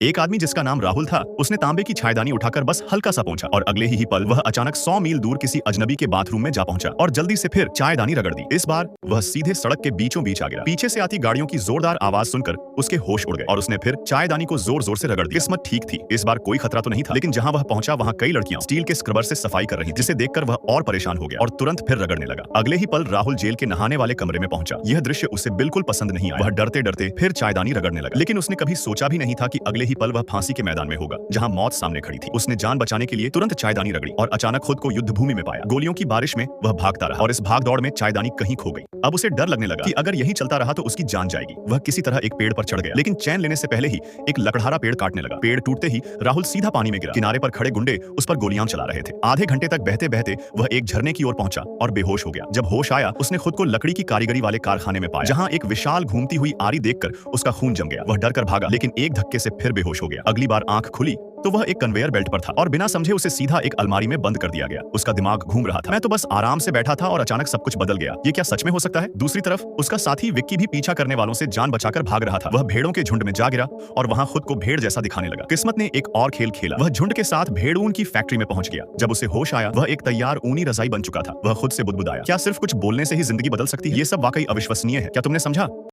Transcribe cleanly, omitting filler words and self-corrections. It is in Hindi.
एक आदमी जिसका नाम राहुल था, उसने तांबे की चायदानी उठाकर बस हल्का सा पहुंचा और अगले ही पल वह अचानक 100 मील दूर किसी अजनबी के बाथरूम में जा पहुंचा और जल्दी से फिर चायदानी रगड़ दी। इस बार वह सीधे सड़क के बीचों बीच आ गिरा। पीछे से आती गाड़ियों की जोरदार आवाज सुनकर उसके होश उड़ गए और उसने फिर चायदानी को जोर जोर से रगड़ दिया। किस्मत ठीक थी, इस बार कोई खतरा तो नहीं था, लेकिन जहां वह पहुंचा वहां कई लड़कियां स्टील के स्क्रबर से सफाई कर रही, जिसे देखकर वह और परेशान हो गया और तुरंत फिर रगड़ने लगा। अगले ही पल राहुल जेल के नहाने वाले कमरे में पहुंचा। यह दृश्य उसे बिल्कुल पसंद नहीं आया। वह डरते डरते फिर चायदानी रगड़ने लगा, लेकिन उसने कभी सोचा भी नहीं था कि अगले ही पल वह फांसी के मैदान में होगा, जहां मौत सामने खड़ी थी। उसने जान बचाने के लिए तुरंत चायदानी रगड़ी और अचानक खुद को युद्ध भूमि में पाया। गोलियों की बारिश में वह भागता रहा और इस भाग दौड़ में चायदानी कहीं खो गई। अब उसे डर लगने लगा कि अगर यही चलता रहा तो उसकी जान जाएगी। वह किसी तरह एक पेड़ पर चढ़ गया, लेकिन चैन लेने से पहले ही एक लकड़हारा पेड़ काटने लगा। पेड़ टूटते ही राहुल सीधा पानी में गिरा। किनारे पर खड़े गुंडे उस पर गोलियां चला रहे थे। आधे घंटे तक बहते बहते वह एक झरने की ओर पहुंचा और बेहोश हो गया। जब होश आया, उसने खुद को लकड़ी की कारीगरी वाले कारखाने में पाया, जहां एक विशाल घूमती हुई आरी देखकर उसका खून जम गया। वह डर कर भागा, लेकिन एक धक्के से फिर बेहोश हो गया। अगली बार आंख खुली तो वह एक कन्वेयर बेल्ट पर था और बिना समझे उसे सीधा एक अलमारी में बंद कर दिया गया। उसका दिमाग घूम रहा था, मैं तो बस आराम से बैठा था और अचानक सब कुछ बदल गया। ये क्या सच में हो सकता है? दूसरी तरफ उसका साथी विक्की भी पीछा करने वालों से जान बचाकर भाग रहा था। वह भेड़ों के झुंड में जा गिरा और वहां खुद को भेड़ जैसा दिखाने लगा। किस्मत ने एक और खेल खेला। वह झुंड के साथ भेड़ ऊन की फैक्ट्री में पहुंच गया। जब उसे होश आया, वह एक तैयार ऊनी रजाई बन चुका था। वह खुद से बुदबुदाया, क्या सिर्फ कुछ बोलने से ही जिंदगी बदल सकती है? ये सब वाकई अविश्वसनीय है। क्या तुमने समझा?